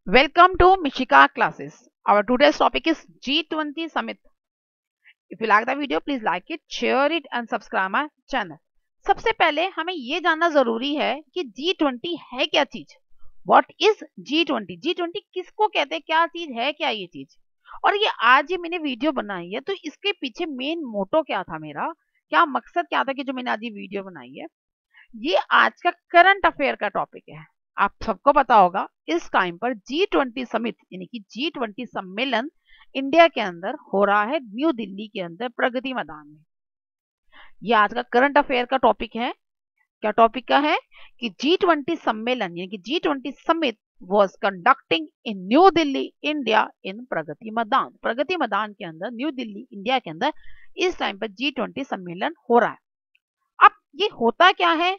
Welcome to Mishika classes. Our today's topic is G20 Summit. If you like the video, please like it, share it and subscribe my channel. सबसे पहले हमें ये जानना जरूरी है कि G20 है क्या चीज. What is G20? G20 किसको कहते हैं, क्या चीज है, क्या ये चीज. और ये आज ये मैंने वीडियो बनाई है, तो इसके पीछे मेन मोटो क्या था मेरा, क्या मकसद क्या था कि जो मैंने आज ये वीडियो बनाई है. ये आज का करंट अफेयर का टॉपिक है. आप सबको पता होगा इस टाइम पर G20 समिट यानी कि G20 सम्मेलन इंडिया के अंदर हो रहा है, न्यू दिल्ली के अंदर प्रगति मैदान में. ये आज का करंट अफेयर का टॉपिक है. क्या टॉपिक का है कि G20 सम्मेलन यानी कि G20 summit was conducting in New Delhi India in Pragati Maidan. Pragati मैदान के अंदर न्यू दिल्ली इंडिया के अंदर इस टाइम पर G20 सम्मेलन हो रहा है. अब ये होता क्या है,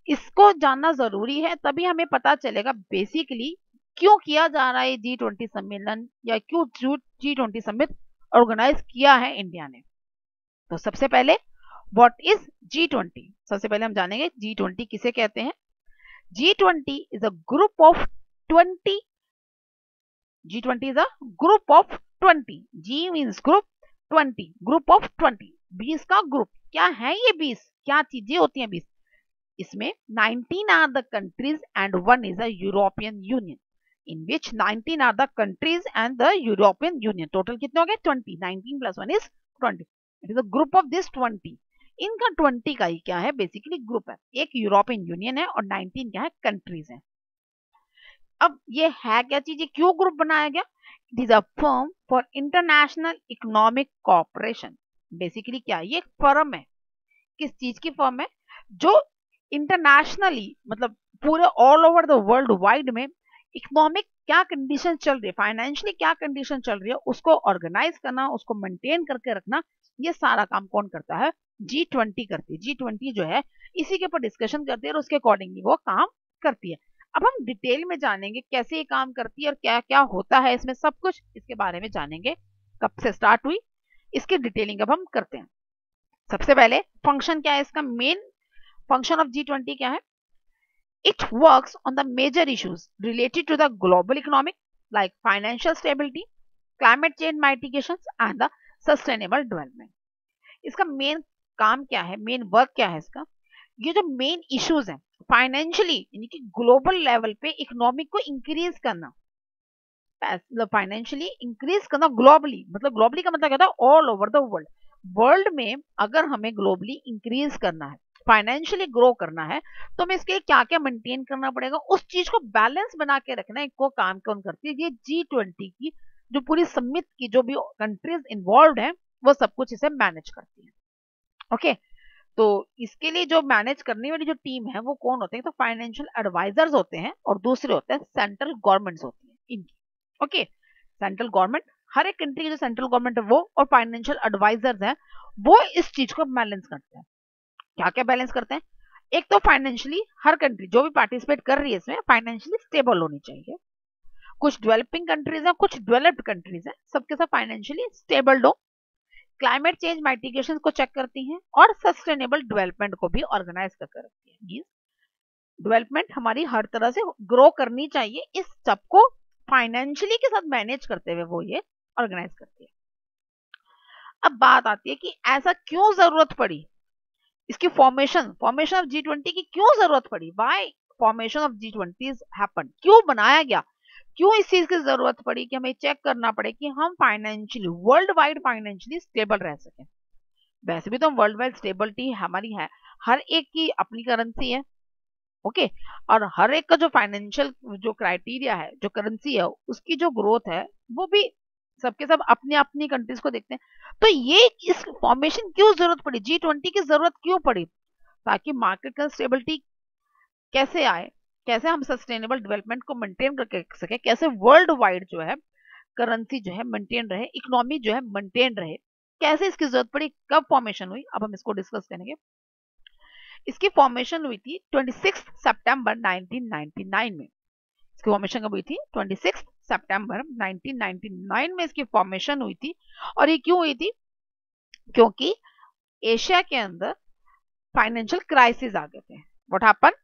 इसको जानना जरूरी है, तभी हमें पता चलेगा बेसिकली क्यों किया जा रहा है G20 सम्मेलन या क्यों G20 समिट ऑर्गेनाइज किया है इंडिया ने. तो सबसे पहले व्हाट इज G20. सबसे पहले हम जानेंगे G20 किसे कहते हैं. G20 is a group of 20. G20 is a group of 20. G means group, 20 group of 20, 20 का ग्रुप. क्या है ये 20, क्या चीजें होती हैं 20. इसमें 19 are the countries and 1 is the European Union, in which 19 are the countries and the European Union. Total कितने हो गए 20. 19 plus 1 is 20. It is a group of this 20. इनका 20 का ही क्या है, बेसिकली ग्रुप है. एक यूरोपियन यूनियन है और 19 क्या है, कंट्रीज है. अब ये है क्या चीज, क्यों ग्रुप बनाया गया. It is a firm for international economic cooperation. Basically क्या है, ये फर्म है. किस चीज की फर्म है, जो इंटरनेशनली मतलब पूरे all over the world wide में इकोनॉमिक क्या कंडीशन चल रही है, फाइनेंशियली क्या कंडीशन चल रही है, उसको ऑर्गेनाइज करना, उसको मेंटेन करके रखना, ये सारा काम कौन करता है, G20 करती है. G20 जो है इसी के ऊपर डिस्कशन करती है और उसके अकॉर्डिंगली वो काम करती है. अब हम डिटेल में जानेंगे कैसे ये काम करती है और क्या क्या होता है इसमें, सब कुछ इसके बारे में जानेंगे. कब से स्टार्ट हुई इसकी डिटेलिंग अब हम करते हैं. सबसे पहले फंक्शन क्या है इसका, मेन function of G20 क्या है. It works on the major issues related to the global economic like financial stability, climate change mitigations and the sustainable development. इसका मेन काम क्या है, मेन वर्क क्या है इसका. ये जो मेन इश्यूज हैं फाइनेंशियली यानी कि ग्लोबल लेवल पे इकोनॉमिक को इंक्रीज करना, फाइनेंशियली इंक्रीज करना ग्लोबली, मतलब ग्लोबली का मतलब क्या था, all over the world. World में अगर हमें ग्लोबली इंक्रीज करना है, फाइनेंशियली ग्रो करना है, तो हमें इसके लिए क्या क्या मेंटेन करना पड़ेगा, उस चीज को बैलेंस बना के रखना है. को काम कौन करती है, ये G20 की जो पूरी समिट की जो भी कंट्रीज इन्वॉल्व है वो सब कुछ इसे मैनेज करती है. ओके, तो इसके लिए जो मैनेज करने वाली जो टीम है वो कौन होते हैं, तो फाइनेंशियल एडवाइजर्स होते हैं और दूसरे होते हैं सेंट्रल गवर्नमेंट्स होती है इनकी. ओके, सेंट्रल गवर्नमेंट, हर एक कंट्री की जो सेंट्रल गवर्नमेंट है वो, और फाइनेंशियल एडवाइजर्स हैं वो इस चीज को बैलेंस करते हैं. क्या क्या बैलेंस करते हैं, एक तो फाइनेंशियली हर कंट्री जो भी पार्टिसिपेट कर रही है इसमें फाइनेंशियली स्टेबल होनी चाहिए. कुछ डेवलपिंग कंट्रीज हैं, कुछ डेवलप्ड कंट्रीज हैं, सबके साथ फाइनेंशियली स्टेबल हो. क्लाइमेट चेंज माइटिगेशन को चेक करती हैं और सस्टेनेबल डेवलपमेंट को भी ऑर्गेनाइज करके रखती है. मींस डेवलपमेंट हमारी हर तरह से ग्रो करनी चाहिए, इस सबको फाइनेंशियली के साथ मैनेज करते हुए वो ये ऑर्गेनाइज करती है. अब बात आती है कि ऐसा क्यों जरूरत पड़ी, इसकी फॉर्मेशन ऑफ G20 की क्यों जरूरत पड़ी, why formation of G20 happen, क्यों बनाया गया, क्यों इस चीज की जरूरत पड़ी कि हमें चेक करना पड़े कि हम financially world wide financially stable रह सकें. वैसे भी तो वर्ल्ड वाइड स्टेबिलिटी हमारी है, हर एक की अपनी करेंसी है. ओके, और हर एक का जो फाइनेंशियल जो क्राइटेरिया है, जो करेंसी है, उसकी जो ग्रोथ है वो भी सबके सब अपनी अपनी कंट्रीज को देखते हैं. तो ये इस फॉर्मेशन क्यों जरूरत पड़ी, G20 की जरूरत क्यों पड़ी, ताकि मार्केट का स्टेबिलिटी कैसे आए, कैसे हम सस्टेनेबल डेवलपमेंट को मेंटेन करके सके, कैसे वर्ल्ड वाइड जो है करेंसी जो है मेंटेन रहे, इकोनॉमी जो है मेंटेन रहे, कैसे इसकी जरूरत पड़ी, कब फॉर्मेशन हुई, अब हम इसको डिस्कस करेंगे. इसकी फॉर्मेशन हुई थी 26 सितंबर 1999 में. इसकी फॉर्मेशन कब हुई थी, 26 सितंबर 1999 में इसकी फॉर्मेशन हुई थी. और ये क्यों हुई थी, क्योंकि एशिया के अंदर फाइनेंशियल क्राइसिस आ गए थे. व्हाट हैपन,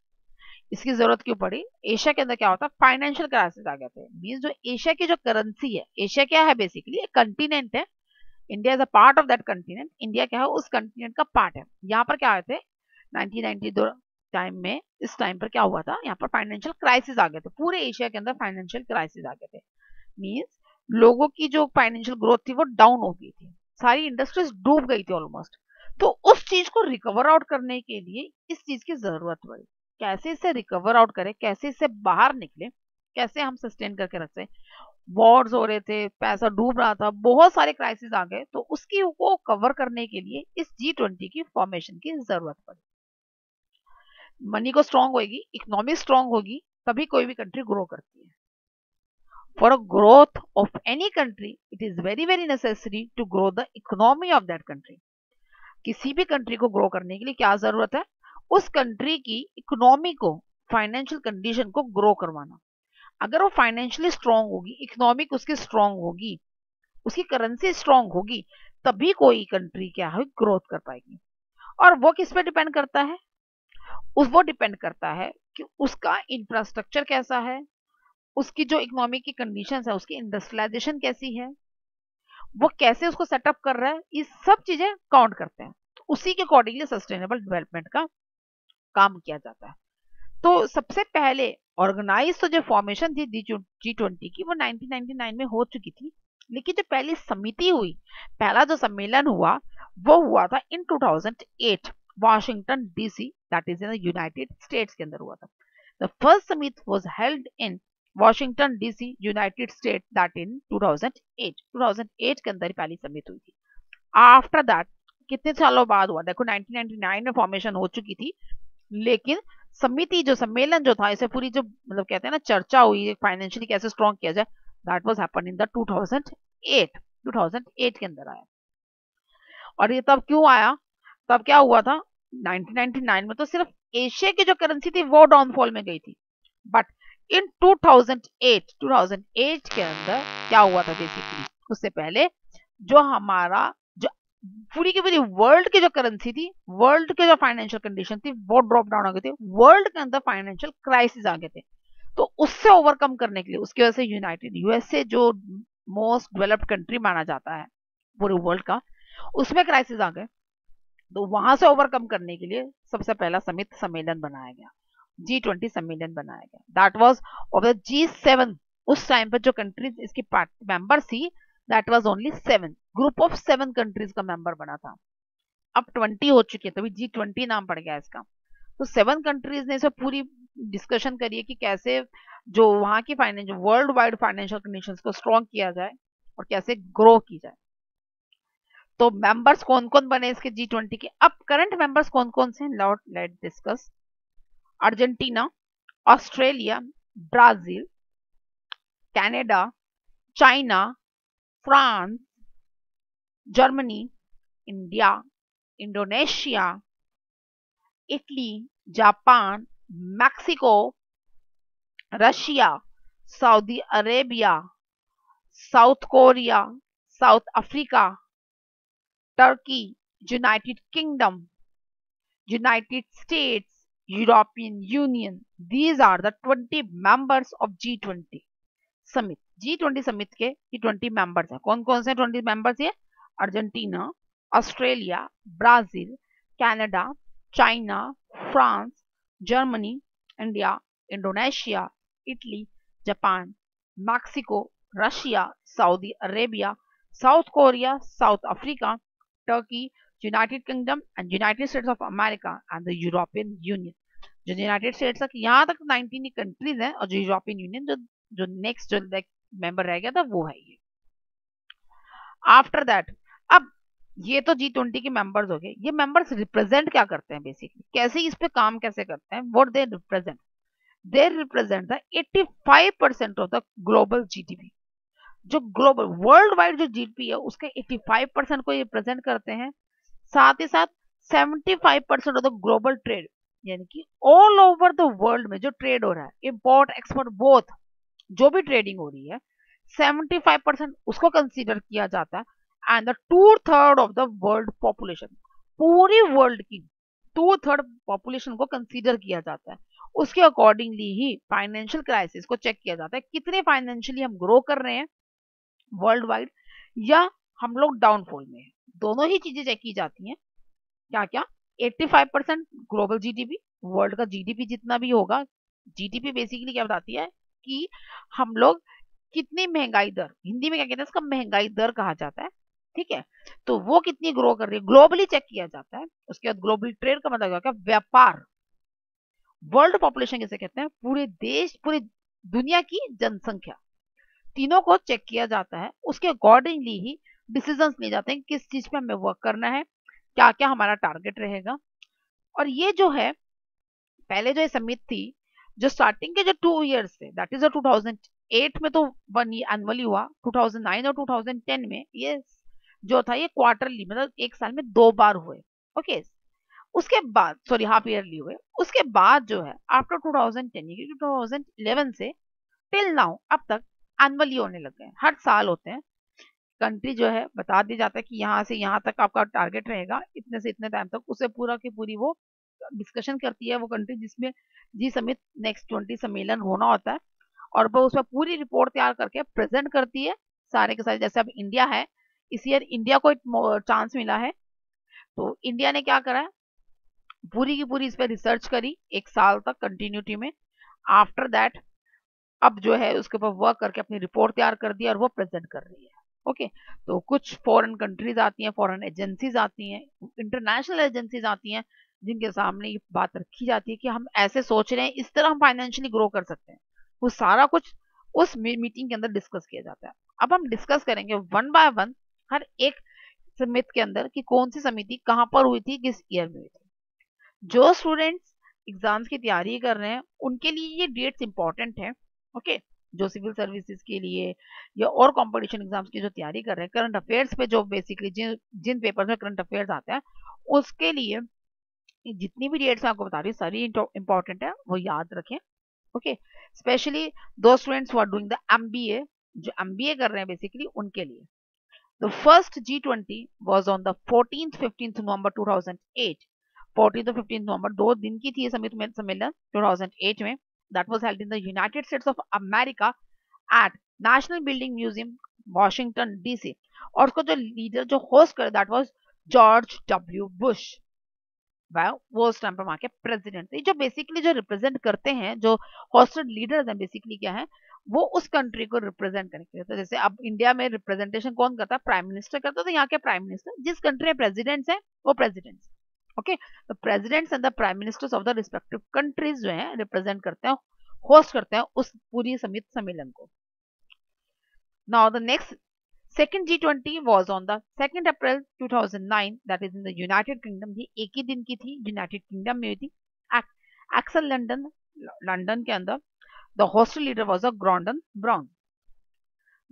इसकी जरूरत क्यों पड़ी? एशिया के अंदर क्या होता है, फाइनेंशियल क्राइसिस आ गए थे। मींस जो एशिया की जो करेंसी है, एशिया क्या है बेसिकली, एक कंटिनेंट है, India is a part of that continent, India क्या है उस कंटिनेंट का पार्ट है। यहाँ पर क्या आए थे 1992 टाइम में, इस टाइम पर क्या हुआ था, यहाँ पर फाइनेंशियल क्राइसिस आ गए थे, पूरे एशिया के अंदर फाइनेंशियल क्राइसिस आ गए थे। मींस लोगों की जो फाइनेंशियल ग्रोथ थी वो डाउन हो गई थी, सारी इंडस्ट्रीज डूब गई थी ऑलमोस्ट। तो उस चीज को रिकवर आउट करने के लिए इस चीज की जरूरत पड़ी। कैसे इसे रिकवर आउट करें, कैसे इससे बाहर निकले, कैसे हम सस्टेन करके रखते, वॉर्स हो रहे थे, पैसा डूब रहा था, बहुत सारे क्राइसिस आ गए, तो उसकी को कवर करने के लिए इस G20 की फॉर्मेशन की जरूरत पड़ी। मनी को स्ट्रांग होगी, इकोनॉमी स्ट्रांग होगी, तभी कोई भी कंट्री ग्रो करती है। For a growth of any country, it is very very necessary to grow the economy of that country. किसी भी कंट्री को ग्रो करने के लिए क्या जरूरत है, उस कंट्री की इकोनॉमी को, फाइनेंशियल कंडीशन को ग्रो करवाना। अगर वो फाइनेंशियली स्ट्रांग होगी, इकोनॉमिक उसकी स्ट्रांग होगी, उसकी करेंसी स्ट्रांग होगी, तभी कोई कंट्री क्या है ग्रोथ कर पाएगी। और वो किस पे डिपेंड करता है, वो डिपेंड करता है कि उसका इंफ्रास्ट्रक्चर कैसा है, उसकी जो इकोनॉमी की कंडीशंस है, उसकी इंडस्ट्रियलाइजेशन कैसी है, वो कैसे उसको सेटअप कर रहा है, ये सब चीजें काउंट करते हैं। तो उसी के अकॉर्डिंगली सस्टेनेबल डेवलपमेंट का काम किया जाता है। तो सबसे पहले ऑर्गेनाइज तो जो फॉर्मेशन थी G20 की वो 1999 में हो चुकी थी, लेकिन जो पहली समिति हुई, पहला जो सम्मेलन हुआ वो हुआ था इन 2008 Washington DC, that is in the United states के अंदर हुआ था। The first summit was held in Washington DC, United state, that in 2008 के अंदर पहली समिट हुई थी। आफ्टर दैट कितने सालों बाद हुआ, देखो 1999 में फॉर्मेशन हो चुकी थी, लेकिन समिति जो सम्मेलन जो था, इसे पूरी जो मतलब कहते हैं ना चर्चा हुई फाइनेंशियली कैसे स्ट्रॉन्ग किया जाए, that was happen in the 2008 के अंदर आया। और ये तब क्यों आया, तब क्या हुआ था 1999 में तो सिर्फ एशिया की जो करेंसी थी वो डाउनफॉल में गई थी, बट इन 2008 के अंदर क्या हुआ था बेसिकली, उससे पहले जो हमारा जो पूरी की पूरी वर्ल्ड की जो करेंसी थी, वर्ल्ड के जो फाइनेंशियल कंडीशन थी वो ड्रॉप डाउन हो गए थे, वर्ल्ड के अंदर फाइनेंशियल क्राइसिस आ गए थे। तो उससे ओवरकम करने के लिए, उसकी वजह से यूनाइटेड यूएसए जो मोस्ट डेवलप्ड कंट्री माना जाता है पूरे वर्ल्ड का, उसमें क्राइसिस आ गए। तो वहां से ओवरकम करने के लिए सबसे पहला समिट सम्मेलन बनाया गया, G20 सम्मेलन बनाया गया, that was of the G7। उस टाइम पर जो कंट्रीज इसकी मेंबर थी, that was only 7, group of 7 countries का मेंबर बना था। अब 20 हो चुकी है, तभी G20 नाम पड़ गया इसका। तो 7 कंट्रीज ने इसे पूरी डिस्कशन करी है कि कैसे जो वहां की financial world wide financial conditions को स्ट्रॉन्ग किया जाए और कैसे ग्रो की जाए। तो मेंबर्स कौन कौन बने इसके G20 के, अब करंट मेंबर्स कौन कौन से हैं, let discuss. Argentina, Australia, Brazil, Canada, China, France, Germany, India, Indonesia, Italy, Japan, Mexico, Russia, Saudi Arabia, South Korea, South Africa, Turkey, United Kingdom, United States, European Union. These are the 20 members of G20 summit. G20 summit के ये 20 members हैं। कौन कौन से 20 members ये, Argentina, Australia, Brazil, Canada, China, France, Germany, India, Indonesia, Italy, Japan, Mexico, Russia, Saudi Arabia, South Korea, South Africa, Turkey, United kingdom and United states of America and the European union. जो United states तक, यहाँ तक 19 countries हैं, और जो European union जो next जो member रह गया था वो है ये। आफ्टर दैट, अब ये तो G20 के मेंबर्स हो गए। ये मेंबर्स रिप्रेजेंट क्या करते हैं बेसिकली, कैसे इस पे काम कैसे करते हैं, what they represent, they represent the 85% of the global GDP. जो ग्लोबल वर्ल्ड वाइड जो जीडीपी है उसके 85% को रिप्रेजेंट करते हैं। साथ ही साथ 75% ऑफ द ग्लोबल ट्रेड, यानी कि ऑल ओवर द वर्ल्ड में जो ट्रेड हो रहा है, इंपोर्ट एक्सपोर्ट बोथ, जो भी ट्रेडिंग हो रही है, 75% उसको कंसीडर किया जाता है। And the 2/3 of the world population, पूरी वर्ल्ड की 2/3 पॉपुलेशन को कंसीडर किया जाता है, उसके अकॉर्डिंगली ही फाइनेंशियल क्राइसिस को चेक किया जाता है, कितने फाइनेंशियली हम ग्रो कर रहे हैं वर्ल्ड वाइड या हम लोग डाउनफॉल में हैं। दोनों ही चीजें चेक की जाती हैं। क्या क्या? 85% ग्लोबल जीडीपी, वर्ल्ड का जीडीपी जितना भी होगा। जीडीपी बेसिकली क्या बताती है कि हम लोग कितनी महंगाई दर, हिंदी में क्या कहते हैं इसका, महंगाई दर कहा जाता है, ठीक है। तो वो कितनी ग्रो कर रही है ग्लोबली चेक किया जाता है। उसके बाद ग्लोबल ट्रेड का मतलब क्या, व्यापार। वर्ल्ड पॉपुलेशन किसे कहते हैं, पूरे देश, पूरी दुनिया की जनसंख्या, तीनों को चेक किया जाता है। उसके अकॉर्डिंगली ही डिसीजंस लिए जाते हैं किस चीज पे हमें वर्क करना है, क्या क्या हमारा टारगेट रहेगा। और ये जो है पहले जो ये समिट थी, जो स्टार्टिंग के जो 2 इयर्स थे, दैट इज 2008 में तो वन एनुअली हुआ, 2009 और 2010 में ये जो था ये क्वार्टरली, मतलब एक साल में 2 बार हुए। ओके, उसके बाद सॉरी हाफ ईयरली हुए। उसके बाद जो है आफ्टर 2010 यानी 2011 से टिल नाउ अब तक एनुअली होने लग गए, हर साल होते हैं। कंट्री जो है बता दिया जाता है कि यहाँ से यहाँ तक आपका टारगेट रहेगा, इतने से इतने टाइम तक, उसे पूरा की पूरी वो डिस्कशन करती है वो कंट्री जिसमें जी समिट नेक्स्ट 20 सम्मेलन होना होता है। और वो उसमें पूरी रिपोर्ट तैयार करके प्रेजेंट करती है सारे के सारे। जैसे अब इंडिया है, इस ईयर इंडिया को चांस मिला है, तो इंडिया ने क्या करा है, पूरी की पूरी इस पर रिसर्च करी 1 साल तक कंटिन्यूटी में। आफ्टर दैट अब जो है उसके ऊपर वर्क करके अपनी रिपोर्ट तैयार कर दी और वो प्रेजेंट कर रही है। ओके, तो कुछ फॉरेन कंट्रीज आती हैं, फॉरेन एजेंसीज आती हैं, इंटरनेशनल एजेंसीज आती हैं, जिनके सामने ये बात रखी जाती है कि हम ऐसे सोच रहे हैं, इस तरह हम फाइनेंशियली ग्रो कर सकते हैं। वो सारा कुछ उस मीटिंग के अंदर डिस्कस किया जाता है। अब हम डिस्कस करेंगे वन बाय वन हर एक समिति के अंदर कि कौन सी समिति कहाँ पर हुई थी, किस ईयर में हुई थी। जो स्टूडेंट्स एग्जाम्स की तैयारी कर रहे हैं उनके लिए ये डेट्स इंपॉर्टेंट है। ओके, जो सिविल सर्विसेज के लिए या और कंपटीशन एग्जाम्स की जो तैयारी कर रहे हैं, करंट अफेयर्स पे जो बेसिकली जिन जिन पेपर्स में करंट अफेयर्स आते हैं उसके लिए जितनी भी डेट्स मैं आपको बता रही हूँ सारी इंपॉर्टेंट है, वो याद रखें। Okay, specially to students who are doing the MBA, जो एमबीए कर रहे हैं बेसिकली उनके लिए। The first G20 was on the 14th-15th November 2008. 14th और 15th नवंबर 2 दिन की थी ये सम्मेलन 2008 में। That was held in the United States of America at National Building Museum, Washington DC. और उसको जो लीडर जो होस्ट करे that was George W Bush. वो उस टाइम पर वहां के प्रेसिडेंट थे, जो बेसिकली जो रिप्रेजेंट करते हैं, जो हॉस्टेड लीडर्स हैं बेसिकली क्या है, वो उस कंट्री को रिप्रेजेंट करके। तो जैसे अब इंडिया में रिप्रेजेंटेशन कौन करता है, प्राइम मिनिस्टर करता है। तो यहाँ के प्राइम मिनिस्टर, जिस कंट्री में प्रेसिडेंट्स हैं वो प्रेसिडेंट्स, ओके, तो presidents and the prime ministers of the respective countries जो है रिप्रेजेंट करते हैं, होस्ट करते हैं उस पूरी समिति सम्मेलन को। Now the next Second G20 was on the 2nd April 2009, that is in the United Kingdom। ये एक ही दिन की थी, यूनाइटेड किंगडम में हुई थी, एक्सल लंदन, लंदन के अंदर। The hostel leader was a Gordon Brown.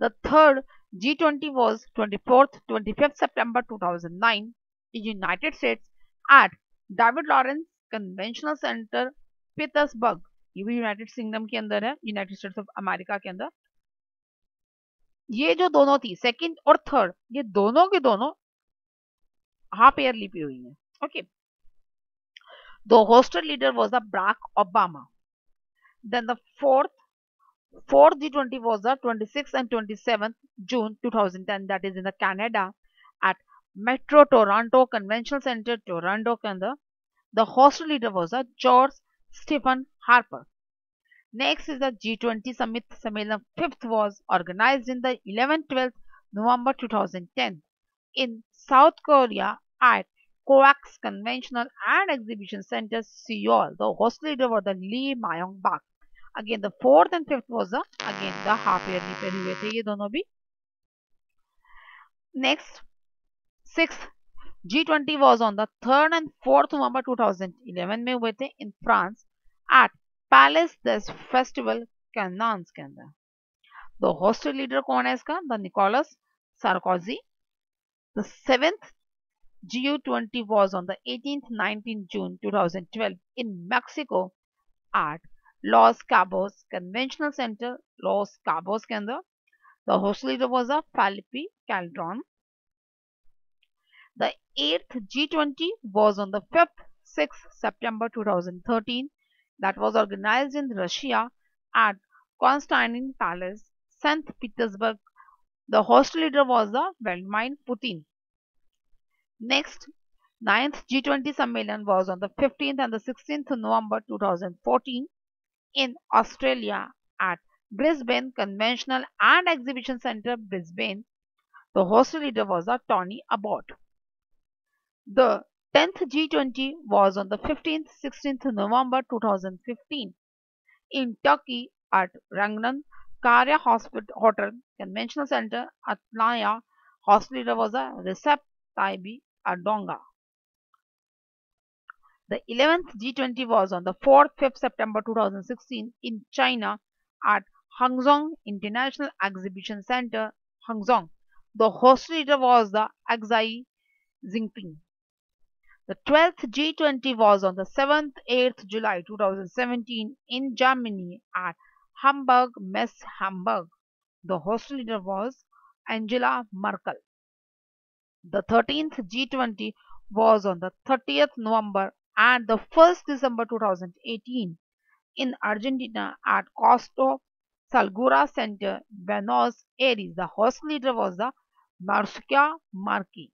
The third G20 was 25th September 2009 in United States at David Lawrence Conventional Center, Pittsburgh। ये भी यूनाइटेड किंगडम के अंदर है, यूनाइटेड स्टेट्स ऑफ अमेरिका के अंदर। ये जो दोनों थी सेकंड और थर्ड, ये दोनों के दोनों हाफ ईयरली पे हुई है। Okay, the hosted leader was the Barack Obama. Then the fourth G20 was the 26th and 27th June 2010, that is in the Canada at Metro Toronto Convention Center, Toronto के अंदर। The hosted leader was the George Stephen Harper. Next is the G20 Summit Sammelan 5th was organized in the 11th-12th November 2010 in South Korea at COAX Conventional and Exhibition Center, Seoul. The host leader was the Lee Myung-bak. Again the 4th and 5th was the again the half yearly पे हुए थे ये दोनों भी। Next 6th G20 was on the 3rd and 4th November 2011 में हुए थे in France at Palais des Festivals कैनान्स के अंदर। The hosted leader कौन है इसका, the Nicolas Sarkozy. The 7th GU20 was on the 18th-19th June 2012 in Mexico at Los Cabos Conventional Center, Los Cabos के अंदर। The host leader was a Felipe Calderon. The 8th G20 was on the 5th-6th September 2013 that was organized in Russia at Constantine Palace, St. Petersburg. The host leader was the Vladimir Putin. Next, 9th G20 Sammelan was on the 15th and the 16th November 2014 in Australia at Brisbane Conventional and Exhibition Centre, Brisbane. The host leader was Tony Abbott. The 10th G20 was on the 15th 16th November 2015 in Turkey at Rangnan Karya Hotel Conventional Center, Atlanta. Host leader was Recep Tayyip Erdogan. The 11th G20 was on the 4th 5th September 2016 in China at Hangzhou International Exhibition Center, Hangzhou. The host leader was the Xi Jinping. The 12th G20 was on the 7th 8th July 2017 in Germany at Hamburg Messe, Hamburg. The host leader was Angela Merkel. The 13th G20 was on the 30th November and the 1st December 2018 in Argentina at Costa Salguera Center, Buenos Aires. The host leader was the Mauricio Macri.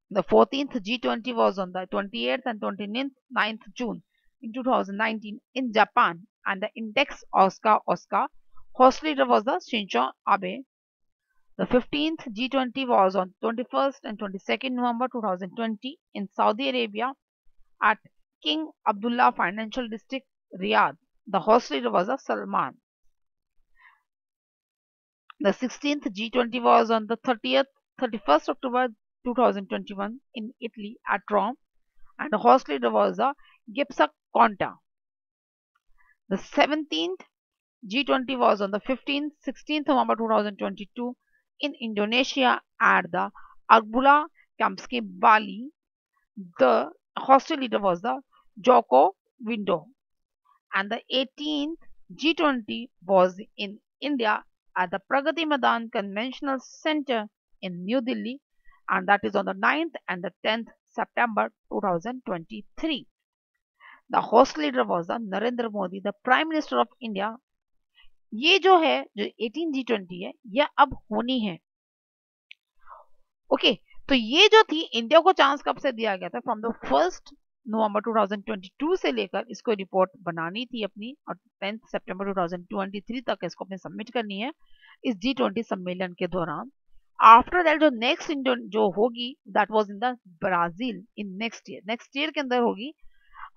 The 14th G20 was on the 28th and 29th June in 2019 in Japan, and the Index Osaka host leader was the Shinzo Abe. The 15th G20 was on 21st and 22nd November 2020 in Saudi Arabia at King Abdullah Financial District, Riyadh. The host leader was Salman. The 16th G20 was on the 31st October 2021 in Italy at Rome, and the host leader was Giuseppe Conte. The 17th G20 was on the 15th 16th November 2022 in Indonesia at the Agbula Kamsky Bali. The host leader was the Joko Widodo. And the 18th G20 was in India at the Pragati Madan Conventional Center in New Delhi, and that is on the 9th and the 10th September 2023. The host leader was Narendra Modi, the Prime Minister of India. ये जो 18 G20 है, यह अब होनी है. Okay, तो ये जो थी, इंडिया को चांस कब से दिया गया था? फ्रॉम द 1st नवंबर 2022 से लेकर इसको रिपोर्ट बनानी थी अपनी, और 10 सितंबर 2023 तक इसको अपने सबमिट करनी है इस G20 सम्मेलन के दौरान. आफ्टर दैट जो नेक्स्ट जो होगी, that was in the Brazil in next year के अंदर होगी.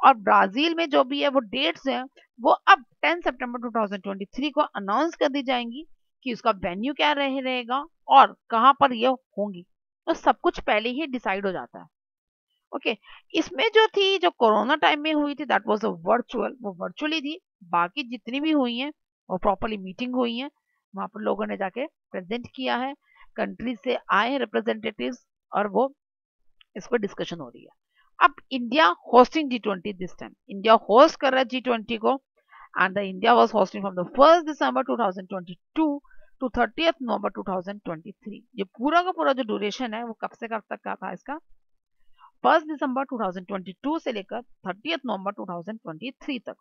और ब्राजील में जो भी है वो डेट्स हैं वो अब 10 सितंबर 2023 को अनाउंस कर दी जाएंगी कि उसका वेन्यू क्या रहेगा और कहां पर ये होंगी. तो सब कुछ पहले ही डिसाइड हो जाता है. ओके, इसमें जो थी, जो कोरोना टाइम में हुई थी, दैट वाज वर्चुअल, वो वर्चुअली थी. बाकी जितनी भी हुई हैं वो प्रॉपरली मीटिंग हुई है, वहां पर लोगों ने जाके प्रेजेंट किया है, कंट्री से आए रिप्रेजेंटेटिव्स, और वो इस पर डिस्कशन हो रही है. अब India hosting G20 this time. India host कर रहा है G20 को, and the India was hosting from the 1st December 2022 to 30th November 2023. ये पूरा का पूरा जो ड्यूरेशन है वो कब से कब तक का था इसका? 1st December 2022 से लेकर 30th November 2023 तक.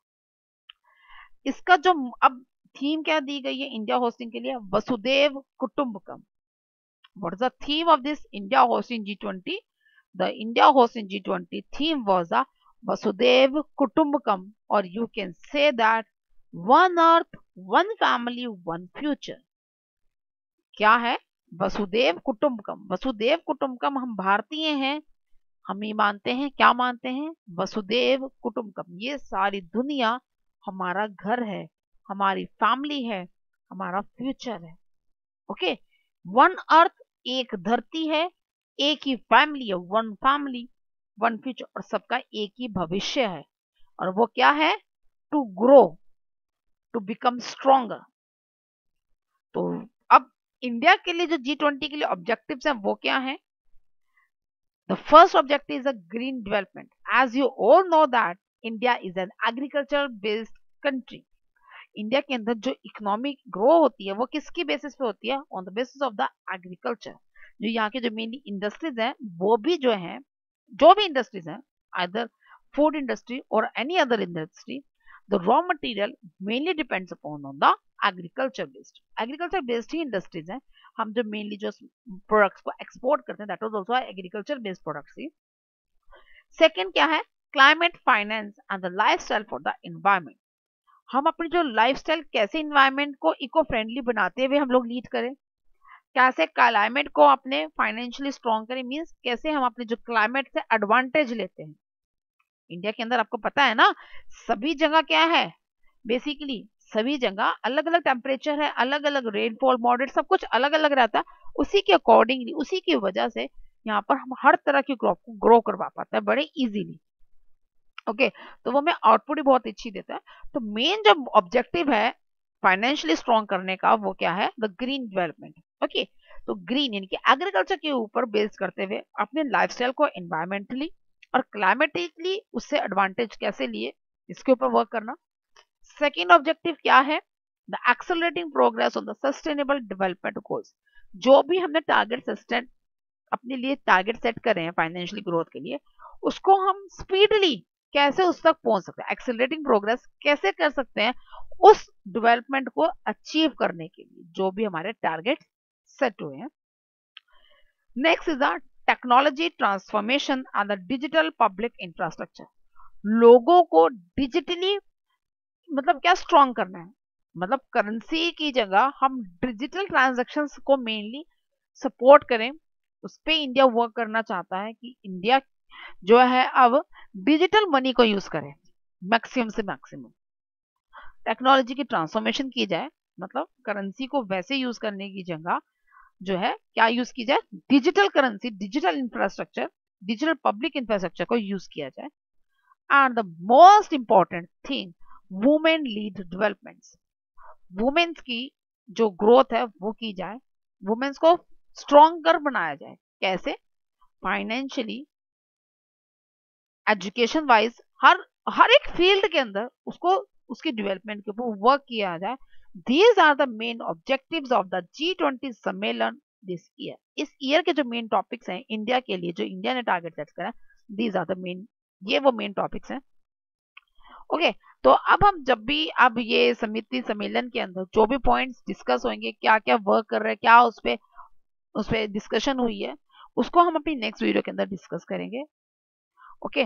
इसका जो अब थीम क्या दी गई है इंडिया होस्टिंग के लिए? Vasudev कुटुंबकम. What is the theme of this India hosting G20? The India hosting G20 theme was a Vasudev Kutumbakam, or you can say that one earth, one family, one future. क्या है? वसुदेव कुटुंबकम. वसुदेव कुटुंबकम, हम भारतीय हैं, हम ये मानते हैं, क्या मानते हैं? वसुदेव कुटुंबकम. ये सारी दुनिया हमारा घर है, हमारी फैमिली है, हमारा फ्यूचर है. ओके, वन अर्थ, एक धरती है, एक ही फैमिली है, वन फैमिली वन फ्यूचर, और सबका एक ही भविष्य है. और वो क्या है? To grow, to become stronger. तो अब इंडिया के लिए जो G20 के लिए ऑब्जेक्टिव्स हैं वो क्या है? The first objective is a green development. As you all know that India is an agriculture based country. India के अंदर जो इकोनॉमिक ग्रो होती है वो किसकी बेसिस पे होती है? On the basis of the agriculture. जो यहाँ के जो मेनली इंडस्ट्रीज हैं वो भी जो हैं, जो भी इंडस्ट्रीज हैं, either food industry or any other industry, the raw material mainly depends upon on the agriculture based he industries हैं. हम जो mainly जो products को export करते हैं, that was also agriculture based products he. Second क्या है? Climate finance and the lifestyle for the environment. हम अपनी जो लाइफस्टाइल कैसे इन्वायरमेंट को इको फ्रेंडली बनाते हुए हम लोग लीड करें, कैसे क्लाइमेट को अपने फाइनेंशियली स्ट्रॉन्ग करें, मींस कैसे हम अपने जो क्लाइमेट से एडवांटेज लेते हैं. इंडिया के अंदर आपको पता है ना, सभी जगह क्या है, बेसिकली सभी जगह अलग अलग टेम्परेचर है, अलग अलग रेनफॉल मॉडरेट सब कुछ अलग अलग रहता है. उसी के अकॉर्डिंगली, उसी की वजह से यहाँ पर हम हर तरह की क्रॉप को ग्रो करवा पाते हैं बड़े इजीली. ओके, तो वो हमें आउटपुट ही बहुत अच्छी देता है. तो मेन जो ऑब्जेक्टिव है फाइनेंशियली स्ट्रॉन्ग करने का, वो क्या है? The green development. ओके, तो ग्रीन यानी कि एग्रीकल्चर के ऊपर बेस करते हुए अपने लाइफस्टाइल को एनवायरमेंटली और क्लाइमेटिकली उससे एडवांटेज कैसे लिए, इसके ऊपर वर्क करना. सेकेंड ऑब्जेक्टिव क्या है? The accelerating progress on the sustainable development goals. जो भी हमने टारगेट अपने लिए टारगेट सेट कर रहे हैं फाइनेंशियली ग्रोथ के लिए, उसको हम स्पीडली कैसे उस तक पहुंच सकते हैं, एक्सेलरेटिंग प्रोग्रेस कैसे कर सकते हैं उस डेवलपमेंट को अचीव करने के लिए जो भी हमारे टारगेट सेट हुए हैं. Next is the technology transformation and the digital public infrastructure. लोगों को डिजिटली मतलब क्या स्ट्रॉन्ग करना है, मतलब करेंसी की जगह हम डिजिटल ट्रांजैक्शंस को मेनली सपोर्ट करें. उस पर इंडिया वर्क करना चाहता है कि इंडिया जो है अब डिजिटल मनी को यूज करें, मैक्सिमम से मैक्सिमम टेक्नोलॉजी की ट्रांसफॉर्मेशन की जाए. मतलब करेंसी को वैसे यूज करने की जगह जो है क्या यूज की जाए, digital currency, digital infrastructure, digital public infrastructure को यूज किया जाए. And the most important thing, women lead developments. Women's की जो ग्रोथ है वो की जाए, वुमेन्स को स्ट्रॉन्गर बनाया जाए. कैसे? फाइनेंशियली, एजुकेशन वाइज, हर एक फील्ड के अंदर उसको उसकी डेवलपमेंट के ऊपर वर्क किया जाए. These are the main objectives of the G20 सम्मेलन दिस ईयर. इस ईयर के जो मेन टॉपिक्स हैं इंडिया के लिए, जो इंडिया ने टारगेट सेट करा, दीज आर द मेन, ये वो मेन टॉपिक्स हैं. ओके, तो अब हम जब भी अब ये समिति सम्मेलन के अंदर जो भी पॉइंट्स डिस्कस होंगे, क्या क्या वर्क कर रहे हैं, क्या उस पे डिस्कशन हुई है, उसको हम अपनी नेक्स्ट वीडियो के अंदर डिस्कस करेंगे. ओके,